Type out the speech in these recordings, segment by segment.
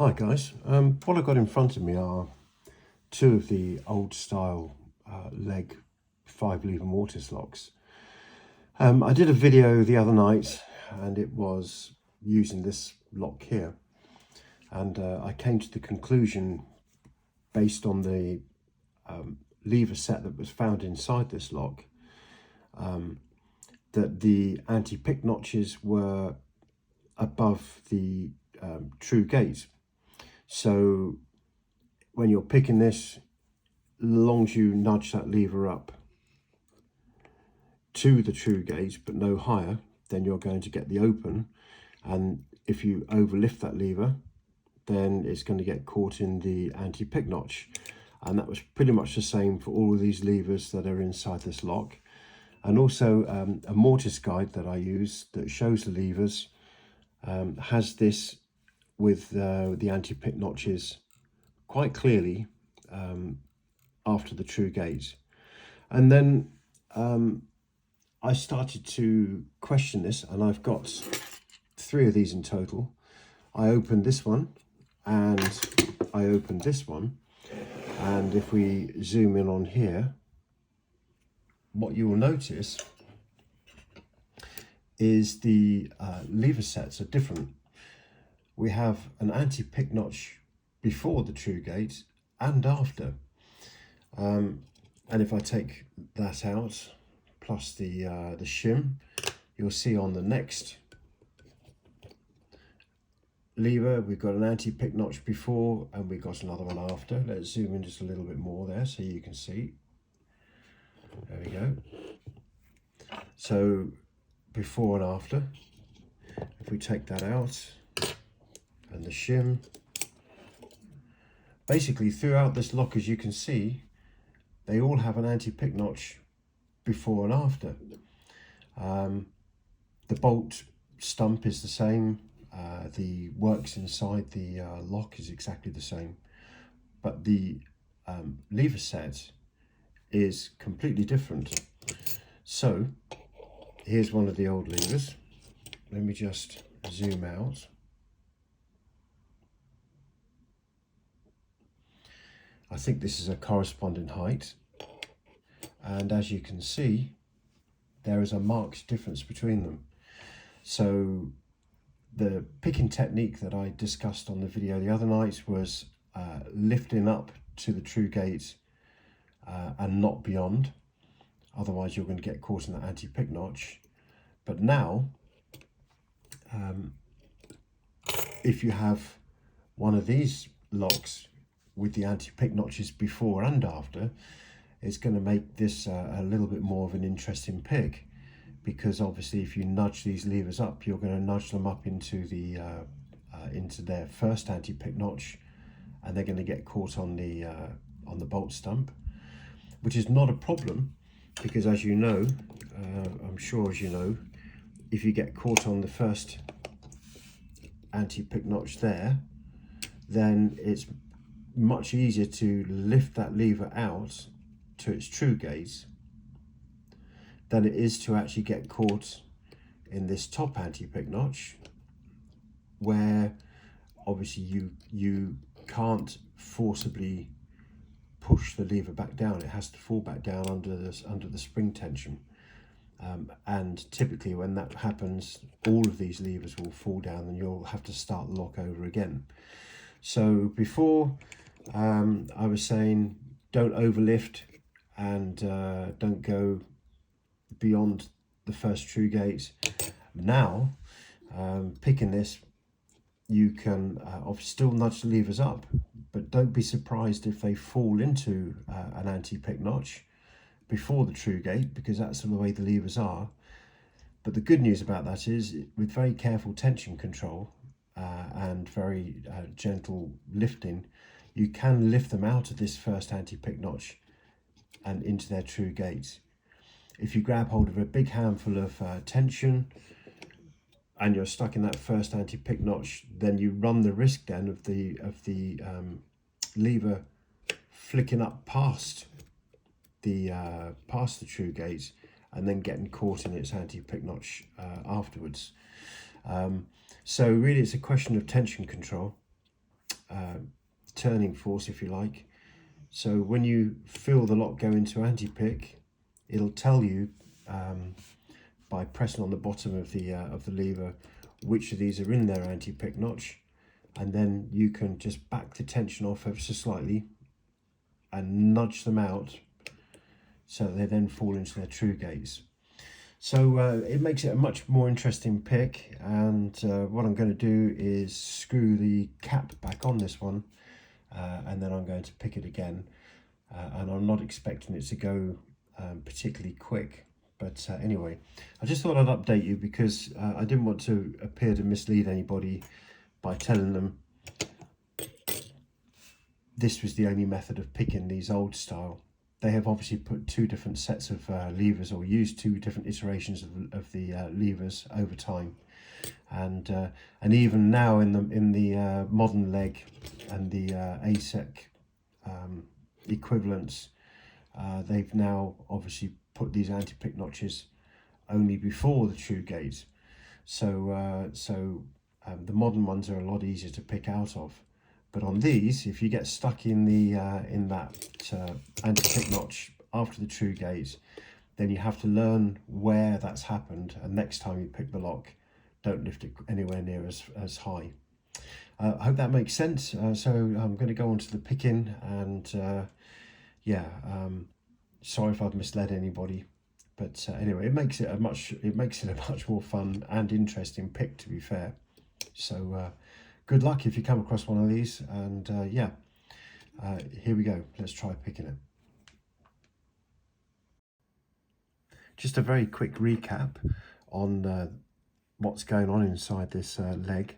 Hi guys, what I've got in front of me are two of the old style leg 5-lever mortise locks. I did a video the other night and it was using this lock here, and I came to the conclusion based on the lever set that was found inside this lock that the anti-pick notches were above the true gauge. So when you're picking this, as long as you nudge that lever up to the true gauge but no higher, then you're going to get the open. And if you overlift that lever, then it's going to get caught in the anti-pick notch. And that was pretty much the same for all of these levers that are inside this lock. And also a mortise guide that I use that shows the levers has this with the anti-pick notches quite clearly after the true gauge. And then I started to question this, and I've got 3 of these in total. I opened this one and I opened this one, and if we zoom in on here, what you will notice is the lever sets are different. We have an anti-pick notch before the true gauge and after. And if I take that out, plus the shim, you'll see on the next lever we've got an anti-pick notch before and we've got another one after. Let's zoom in just a little bit more there so you can see. There we go. So before and after. If we take that out and the shim, basically throughout this lock, as you can see, they all have an anti-pick notch before and after. The bolt stump is the same, the works inside the lock is exactly the same, but the lever set is completely different. So here's one of the old levers. Let me just zoom out. I think this is a corresponding height, and as you can see, there is a marked difference between them. So the picking technique that I discussed on the video the other night was lifting up to the true gauge and not beyond, otherwise you're going to get caught in that anti-pick notch. But now if you have one of these locks with the anti-pick notches before and after, it's going to make this a little bit more of an interesting pick, because obviously if you nudge these levers up, you're going to nudge them up into the into their first anti-pick notch, and they're going to get caught on the bolt stump, which is not a problem, because as you know, I'm sure as you know, if you get caught on the first anti-pick notch there, then it's much easier to lift that lever out to its true gauge than it is to actually get caught in this top anti-pick notch, where obviously you can't forcibly push the lever back down. It has to fall back down under the spring tension, and typically when that happens, all of these levers will fall down and you'll have to start the lock over again. So before I was saying don't overlift and don't go beyond the first true gauge. Now picking this, you can still nudge the levers up, but don't be surprised if they fall into an anti-pick notch before the true gauge, because that's the way the levers are. But the good news about that is, with very careful tension control and very gentle lifting, you can lift them out of this first anti-pick notch and into their true gauge. If you grab hold of a big handful of tension and you're stuck in that first anti-pick notch, then you run the risk then of the lever flicking up past the true gauge and then getting caught in its anti-pick notch afterwards. So really it's a question of tension control. turning force, if you like. So when you feel the lock go into anti-pick, it'll tell you by pressing on the bottom of the lever which of these are in their anti-pick notch, and then you can just back the tension off ever so slightly and nudge them out so that they then fall into their true gates. So it makes it a much more interesting pick, and what I'm going to do is screw the cap back on this one, and then I'm going to pick it again, and I'm not expecting it to go particularly quick, but anyway, I just thought I'd update you because I didn't want to appear to mislead anybody by telling them this was the only method of picking these old style. They have obviously put two different sets of levers, or used two different iterations of the levers over time, and even now in the modern leg and the ASEC equivalents, they've now obviously put these anti-pick notches only before the true gate, so the modern ones are a lot easier to pick out of. But on these, if you get stuck in that anti-pick notch after the true gate, then you have to learn where that's happened, and next time you pick the lock, don't lift it anywhere near as high. I hope that makes sense. So I'm going to go on to the picking, and yeah, sorry if I've misled anybody, but anyway, it makes it a much more fun and interesting pick, to be fair. So good luck if you come across one of these, and yeah, here we go. Let's try picking it. Just a very quick recap on what's going on inside this leg.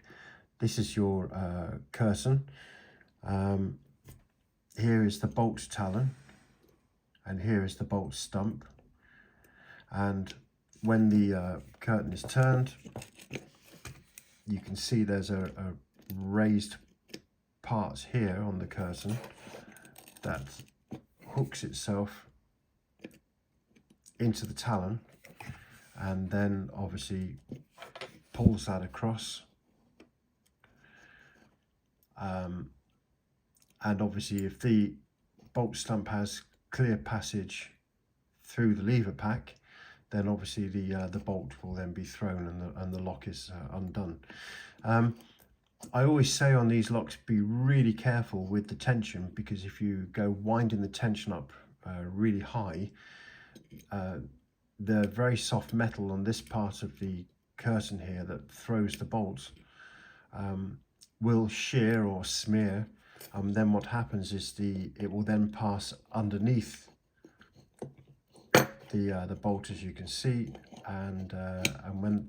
This is your curtain. Here is the bolt talon, and here is the bolt stump. And when the curtain is turned, you can see there's a raised part here on the curtain that hooks itself into the talon, and then obviously pulls that across, and obviously if the bolt stump has clear passage through the lever pack, then obviously the bolt will then be thrown, and the lock is undone. I always say on these locks, be really careful with the tension, because if you go winding the tension up really high, the very soft metal on this part of the curtain here that throws the bolts will shear or smear. Then what happens is it will then pass underneath the bolt, as you can see, and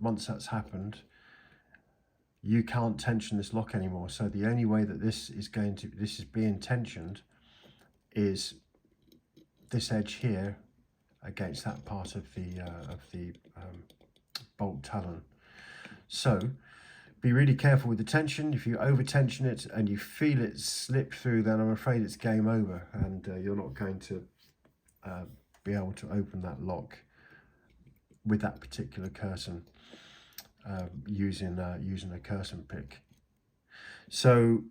once that's happened, you can't tension this lock anymore. So the only way that this is being tensioned is this edge here against that part of the bolt talon. So be really careful with the tension. If you over tension it and you feel it slip through, then I'm afraid it's game over, and you're not going to be able to open that lock with that particular curtain using a curtain pick. So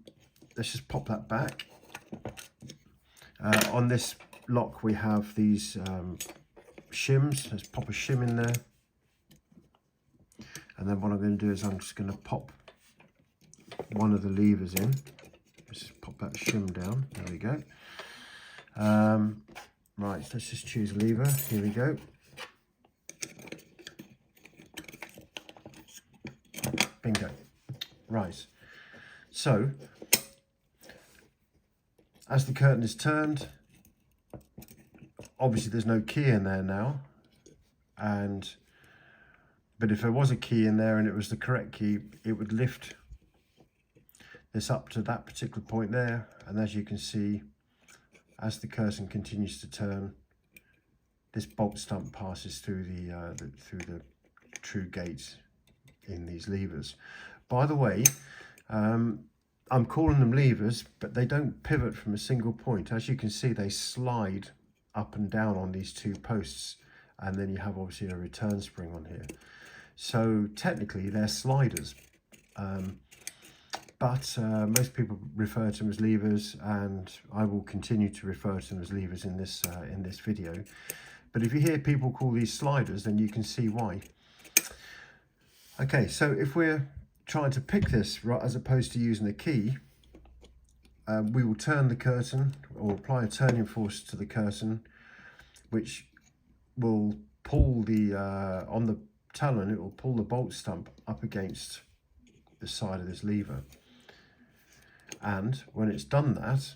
let's just pop that back. On this lock we have these shims. Let's pop a shim in there, and then what I'm going to do is I'm just going to pop one of the levers in. Let's just pop that shim down. There we go. Right, let's just choose a lever. Here we go. Bingo. Right, so as the curtain is turned, obviously there's no key in there now, but if there was a key in there and it was the correct key, it would lift this up to that particular point there, and as you can see, as the curtain continues to turn, this bolt stump passes through the true gates in these levers. By the way, I'm calling them levers, but they don't pivot from a single point. As you can see, they slide up and down on these two posts, and then you have obviously a return spring on here. So technically they're sliders, but most people refer to them as levers, and I will continue to refer to them as levers in this video. But if you hear people call these sliders, then you can see why. Okay, so if we're trying to pick this, right, as opposed to using a key, we will turn the curtain, or apply a turning force to the curtain, which will pull the, on the talon, it will pull the bolt stump up against the side of this lever. And when it's done that,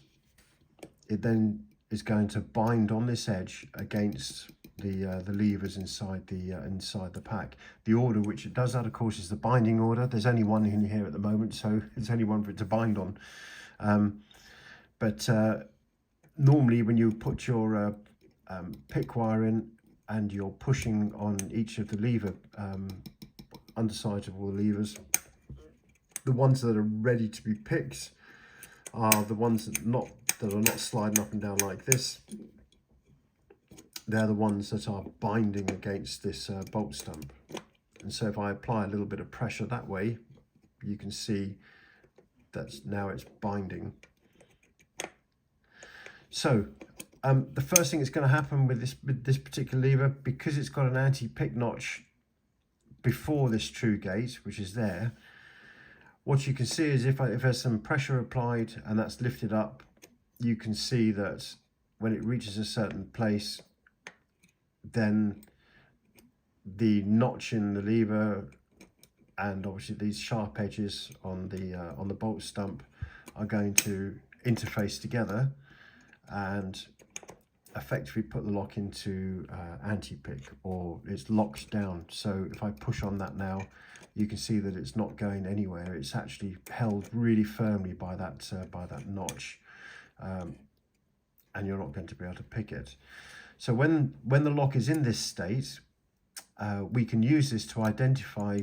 it then is going to bind on this edge against the levers inside the pack. The order which it does that, of course, is the binding order. There's only one in here at the moment, so it's only one for it to bind on. But normally when you put your pick wire in and you're pushing on each of the lever undersides of all the levers, the ones that are ready to be picked are the ones that are not sliding up and down like this. They're the ones that are binding against this bolt stump. And so if I apply a little bit of pressure that way, you can see that now it's binding. So the first thing that's going to happen with this particular lever, because it's got an anti-pick notch before this true gate, which is there, what you can see is if there's some pressure applied and that's lifted up, you can see that when it reaches a certain place, then the notch in the lever and obviously these sharp edges on the bolt stump are going to interface together and effectively put the lock into anti-pick, or it's locked down. So if I push on that now, you can see that it's not going anywhere. It's actually held really firmly by that notch, and you're not going to be able to pick it. So when the lock is in this state, we can use this to identify,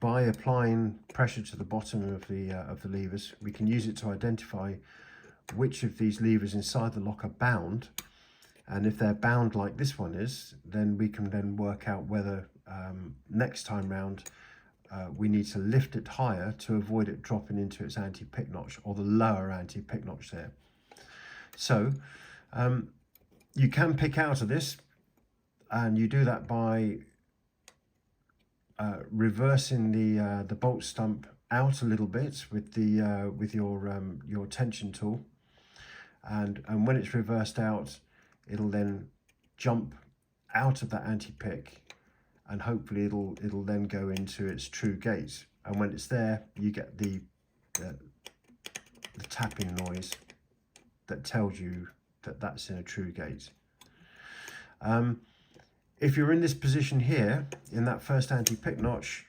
by applying pressure to the bottom of the levers, we can use it to identify which of these levers inside the lock are bound. And if they're bound like this one is, then we can then work out whether next time round we need to lift it higher to avoid it dropping into its anti-pick notch, or the lower anti-pick notch there. So you can pick out of this, and you do that by reversing the bolt stump out a little bit with your tension tool, and when it's reversed out, it'll then jump out of that anti-pick, and hopefully it'll then go into its true gate. And when it's there, you get the tapping noise that tells you that that's in a true gate. If you're in this position here, in that first anti-pick notch,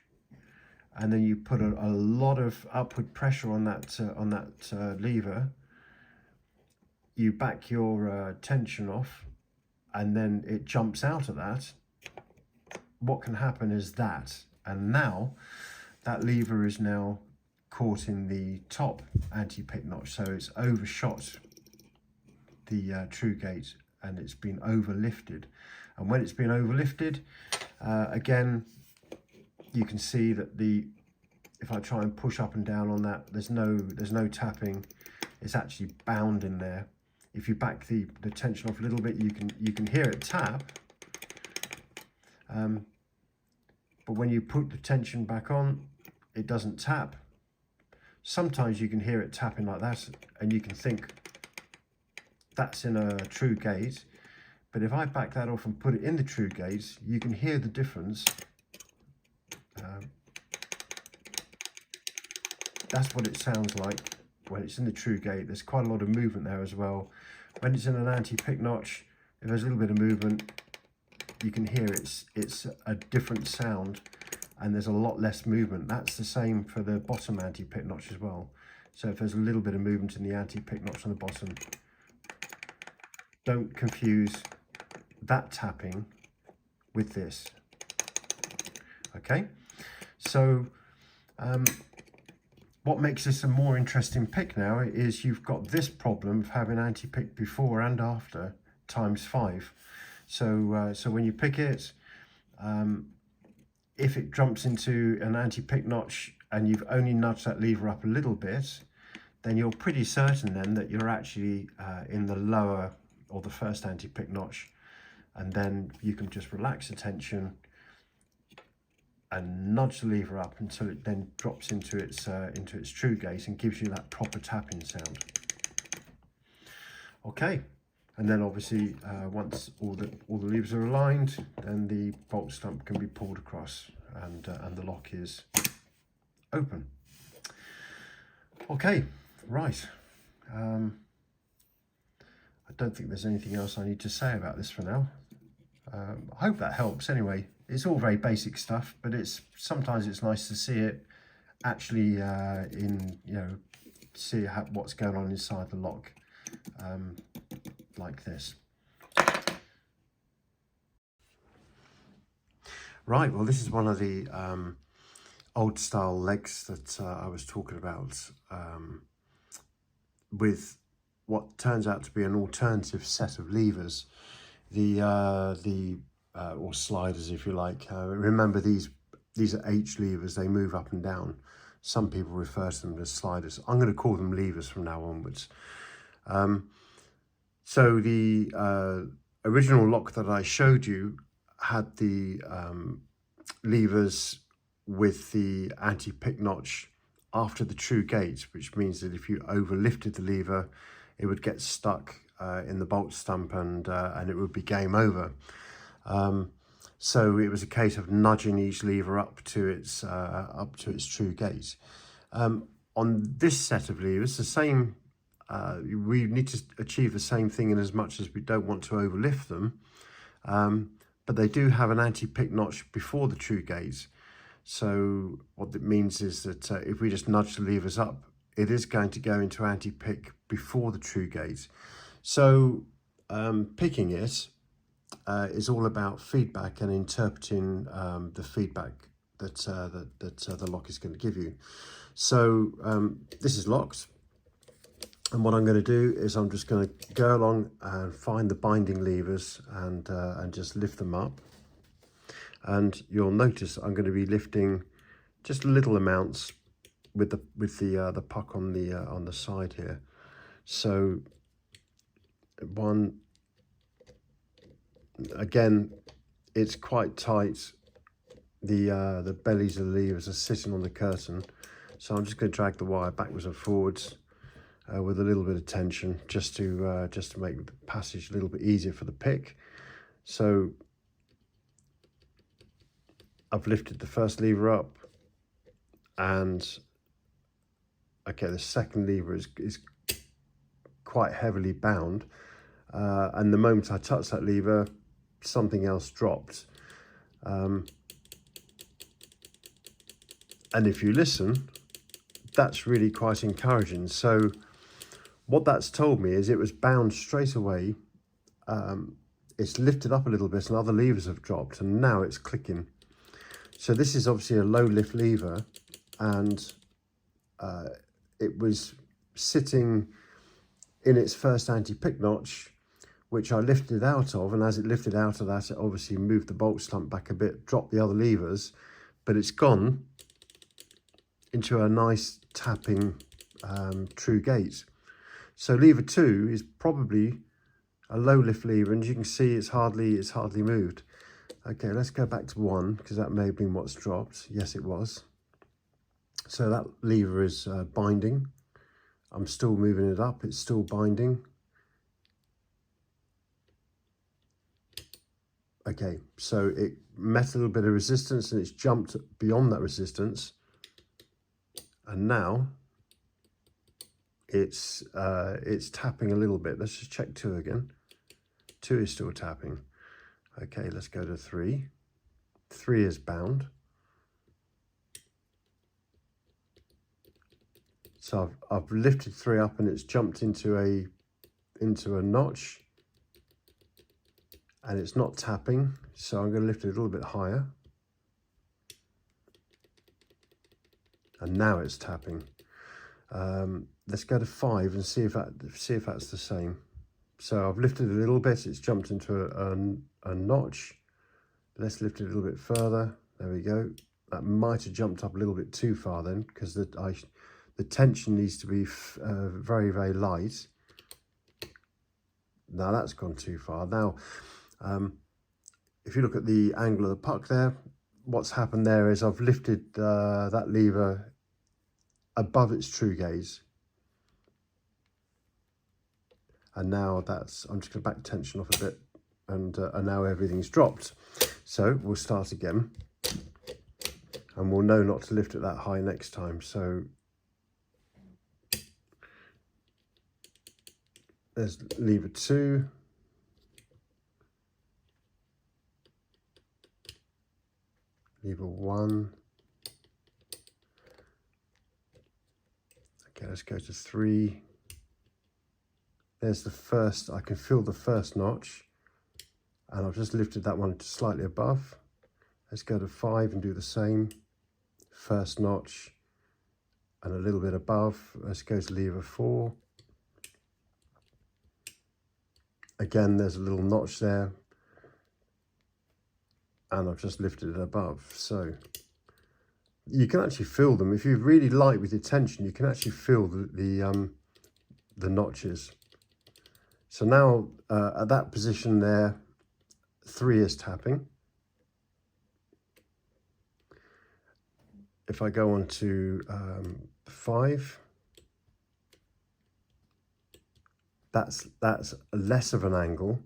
and then you put a lot of upward pressure on that lever, you back your tension off, and then it jumps out of that, what can happen is that, and now that lever is now caught in the top anti-pick notch, so it's overshot the true gate, and it's been overlifted. And when it's been overlifted, again, you can see that if I try and push up and down on that, there's no tapping. It's actually bound in there. If you back the tension off a little bit, you can hear it tap. But when you put the tension back on, it doesn't tap. Sometimes you can hear it tapping like that, and you can think that's in a true gate. But if I back that off and put it in the true gate, you can hear the difference. That's what it sounds like when it's in the true gate. There's quite a lot of movement there as well. When it's in an anti-pick notch, if there's a little bit of movement, you can hear it's a different sound, and there's a lot less movement. That's the same for the bottom anti-pick notch as well. So if there's a little bit of movement in the anti-pick notch on the bottom, don't confuse that tapping with this. Okay, so what makes this a more interesting pick now is you've got this problem of having anti-pick before and after ×5. So when you pick it, if it jumps into an anti-pick notch and you've only nudged that lever up a little bit, then you're pretty certain then that you're actually in the lower or the first anti-pick notch, and then you can just relax the tension and nudge the lever up until it then drops into its true gate and gives you that proper tapping sound. Okay, and then obviously once all the levers are aligned, then the bolt stump can be pulled across, and the lock is open. Okay, right. I don't think there's anything else I need to say about this for now. I hope that helps. Anyway, it's all very basic stuff, but sometimes it's nice to see it actually see what's going on inside the lock, like this. Right, well, this is one of the old style legs that I was talking about, with what turns out to be an alternative set of levers, or sliders, if you like. Remember, these are H levers. They move up and down. Some people refer to them as sliders. I'm going to call them levers from now onwards. So the original lock that I showed you had the levers with the anti-pick notch after the true gate, which means that if you overlifted the lever, it would get stuck in the bolt stump, and it would be game over. So it was a case of nudging each lever up to its true gate. On this set of levers, the same. We need to achieve the same thing in as much as we don't want to overlift them, but they do have an anti-pick notch before the true gate. So what that means is that if we just nudge the levers up, it is going to go into anti-pick before the true gate. So picking it is all about feedback and interpreting the feedback that the lock is going to give you. So this is locked, and what I'm going to do is I'm just going to go along and find the binding levers and just lift them up. And you'll notice I'm going to be lifting just little amounts with the puck on the side here. So one, again, it's quite tight. The bellies of the levers are sitting on the curtain, so I'm just going to drag the wire backwards and forwards with a little bit of tension, just to make the passage a little bit easier for the pick. So I've lifted the first lever up, and okay, the second lever is quite heavily bound, and the moment I touch that lever, something else dropped. And if you listen, that's really quite encouraging. So what that's told me is it was bound straight away. It's lifted up a little bit and other levers have dropped, and now it's clicking. So this is obviously a low lift lever, and it was sitting in its first anti-pick notch, which I lifted out of, and as it lifted out of that, it obviously moved the bolt stump back a bit, dropped the other levers, but it's gone into a nice tapping true gate. So lever 2 is probably a low lift lever, and you can see it's hardly moved. Okay, let's go back to 1, because that may have been what's dropped. Yes, it was. So that lever is binding. I'm still moving it up, it's still binding. Okay, so it met a little bit of resistance and it's jumped beyond that resistance. And now it's tapping a little bit. Let's just check 2 again. 2 is still tapping. Okay, let's go to 3. 3 is bound. So I've lifted 3 up and it's jumped into a notch, and it's not tapping. So I'm going to lift it a little bit higher. And now it's tapping. Let's go to 5 and see if that's the same. So I've lifted a little bit, it's jumped into a notch. Let's lift it a little bit further. There we go. That might have jumped up a little bit too far then, because the tension needs to be very, very light. Now that's gone too far. Now, if you look at the angle of the puck there, what's happened there is I've lifted that lever above its true gaze. And now I'm just going to back tension off a bit, and now everything's dropped. So we'll start again, and we'll know not to lift it that high next time. So there's lever 2. Lever 1. Okay, let's go to 3. There's the first, I can feel the first notch, and I've just lifted that one slightly above. Let's go to 5 and do the same. First notch and a little bit above. Let's go to lever 4. Again, there's a little notch there, and I've just lifted it above. So you can actually feel them. If you're really light with your tension, you can actually feel the notches. So now at that position there, 3 is tapping. If I go on to 5, that's less of an angle.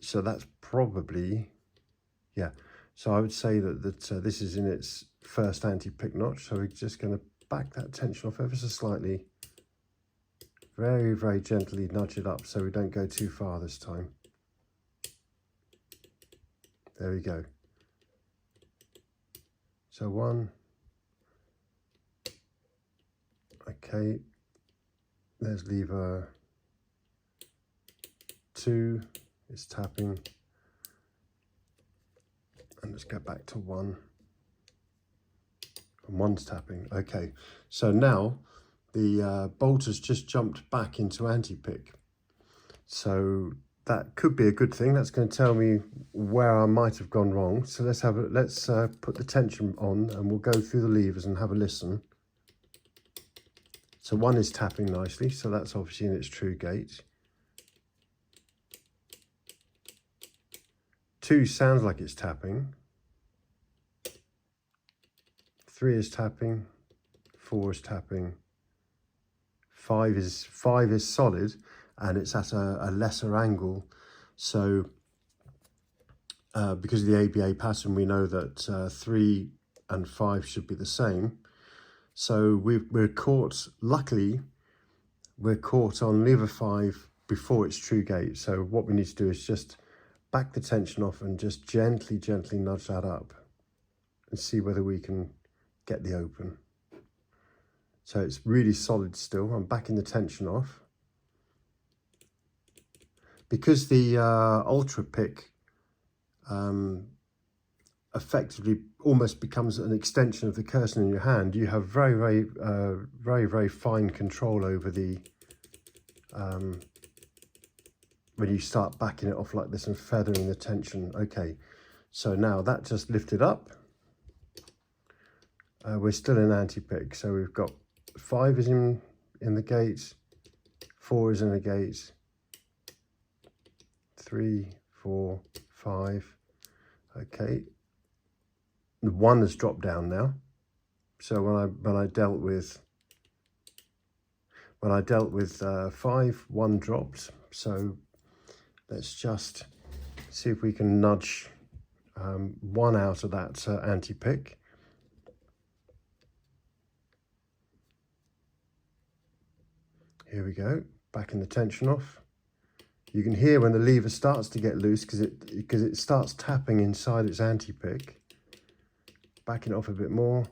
So that's probably, yeah. So I would say that this is in its first anti-pick notch. So we're just going to back that tension off ever so slightly. Very, very gently nudge it up so we don't go too far this time. There we go. So 1. Okay. There's lever 2. It's tapping. And let's go back to 1. And 1's tapping. Okay. So now the bolt has just jumped back into anti-pick. So that could be a good thing. That's going to tell me where I might have gone wrong. So let's put the tension on, and we'll go through the levers and have a listen. So 1 is tapping nicely, so that's obviously in its true gate. 2 sounds like it's tapping. 3 is tapping. 4 is tapping. 5 is solid, and it's at a lesser angle. So because of the ABA pattern, we know that 3 and 5 should be the same. So we're caught, luckily, we're caught on lever 5 before its true gate. So what we need to do is just back the tension off and just gently, gently nudge that up and see whether we can get the open. So it's really solid still. I'm backing the tension off. Because the ultra pick effectively almost becomes an extension of the cursor in your hand, you have very, very fine control over the when you start backing it off like this and feathering the tension. Okay, so now that just lifted up. We're still in anti-pick, so we've got 5 is in the gate, 4 is in the gate, 3, 4, 5. Okay, the 1 has dropped down now. So when I dealt with 5, 1 dropped. So let's just see if we can nudge 1 out of that anti-pick. Here we go, backing the tension off. You can hear when the lever starts to get loose because it starts tapping inside its anti-pick. Backing it off a bit more.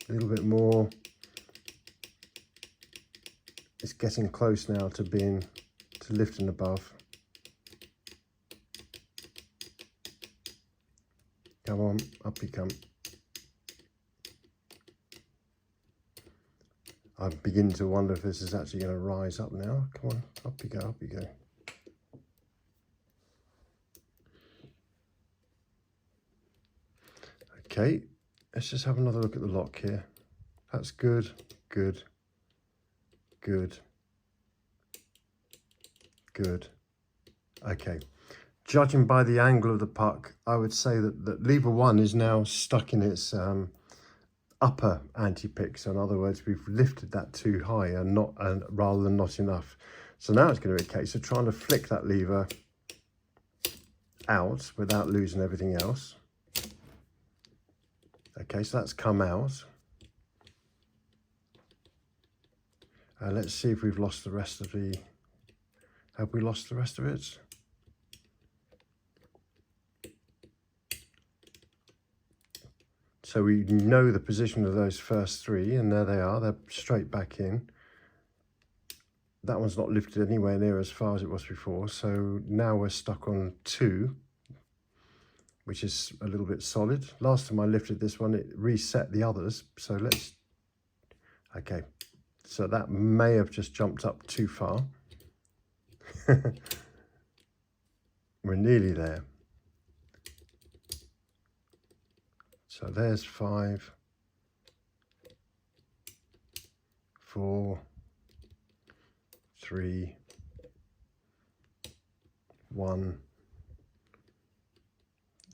A little bit more. It's getting close now to lifting above. Come on, up you come. I'm beginning to wonder if this is actually going to rise up now. Come on, up you go, up you go. Okay, let's just have another look at the lock here. That's good, good, good, good. Okay, judging by the angle of the puck, I would say that lever 1 is now stuck in its upper anti-pick. So in other words, we've lifted that too high and rather than not enough. So now it's going to be a case of trying to flick that lever out without losing everything else. Okay, so that's come out. Let's see if we've lost the rest of the... Have we lost the rest of it? So we know the position of those first 3, and there they are. They're straight back in. That one's not lifted anywhere near as far as it was before. So now we're stuck on 2, which is a little bit solid. Last time I lifted this one, it reset the others. So let's... Okay, so that may have just jumped up too far. We're nearly there. So there's 5, 4, 3, 1.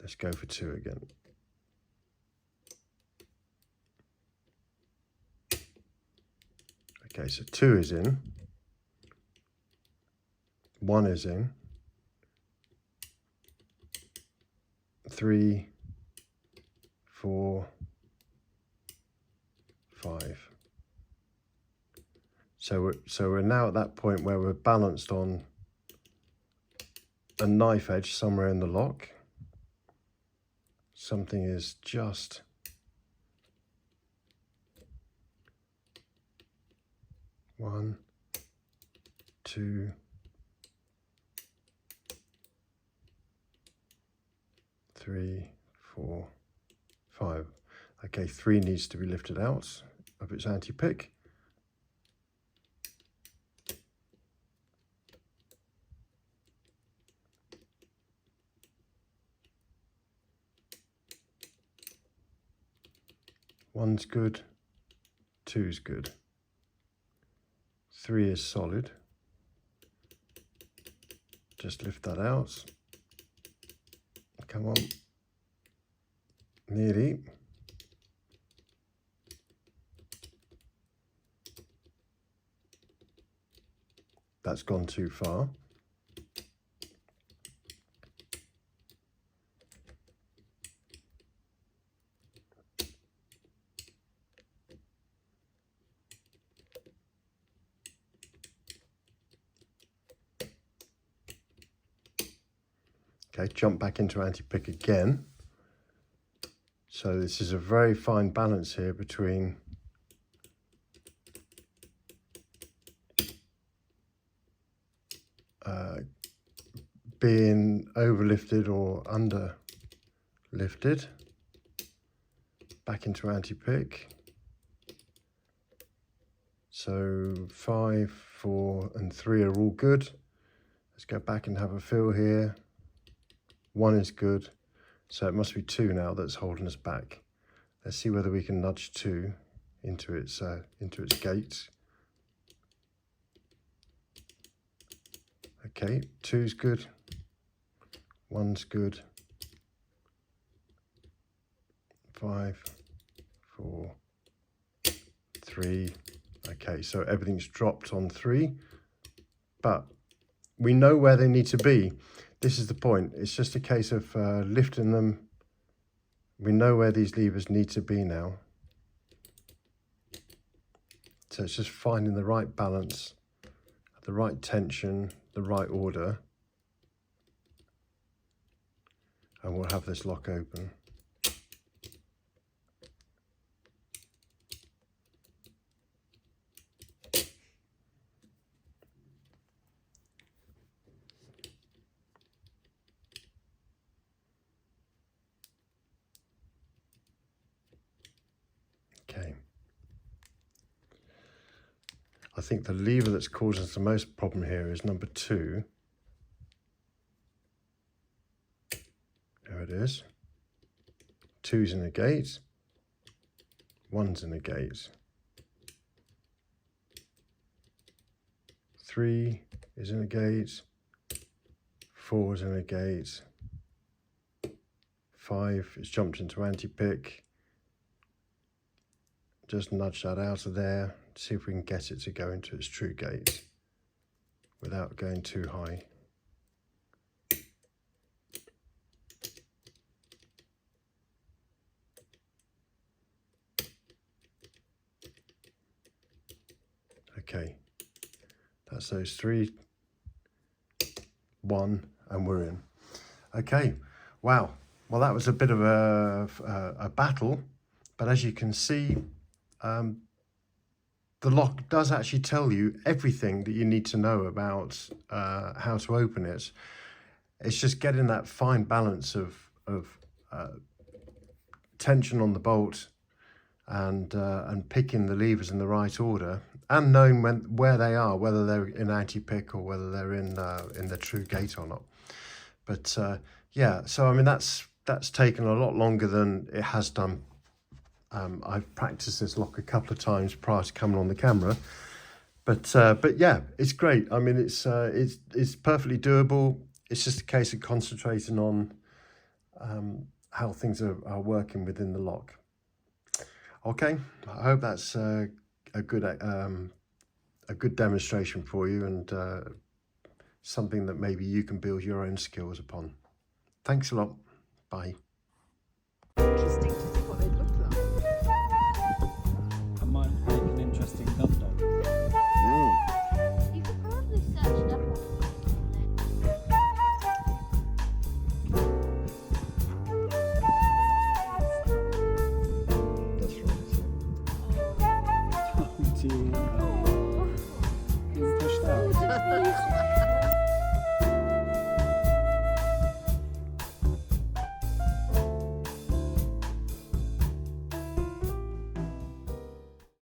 Let's go for 2 again. Okay, so 2 is in. 1 is in. 3, 4, 5. So we're now at that point where we're balanced on a knife edge somewhere in the lock. Something is just one, 2, 3, 4, 5. Okay, 3 needs to be lifted out of its anti-pick. One's good, 2's good, 3 is solid. Just lift that out. Come on. Nearly. That's gone too far. Okay, jump back into anti-pick again. So this is a very fine balance here between being overlifted or underlifted. Back into anti-pick. So 5, 4 and 3 are all good. Let's go back and have a feel here. 1 is good. So it must be 2 now that's holding us back. Let's see whether we can nudge 2 into its gate. Okay, 2's good. 1's good. 5, 4, 3. Okay, so everything's dropped on 3, but we know where they need to be. This is the point. It's just a case of lifting them. We know where these levers need to be now. So it's just finding the right balance, the right tension, the right order. And we'll have this lock open. Okay. I think the lever that's causing us the most problem here is number 2. There it is. 2's in a gate, 1's in a gate, 3 is in a gate, 4 is in a gate, 5 is jumped into anti-pick. Just nudge that out of there, see if we can get it to go into its true gate without going too high. Okay, that's those 3, 1, and we're in. Okay, wow. Well, that was a bit of a battle, but as you can see, the lock does actually tell you everything that you need to know about how to open it. It's just getting that fine balance of tension on the bolt and picking the levers in the right order, and knowing where they are, whether they're in anti-pick or whether they're in the true gate or not. But yeah, so I mean that's taken a lot longer than it has done. I've practiced this lock a couple of times prior to coming on the camera, but yeah, it's great. I mean, it's perfectly doable. It's just a case of concentrating on how things are working within the lock. Okay, I hope that's a good demonstration for you, and something that maybe you can build your own skills upon. Thanks a lot. Bye. Interesting to see what they look like. I might make an interesting nub dog. You could probably search it up That's right. Oh dear. He's pushed out.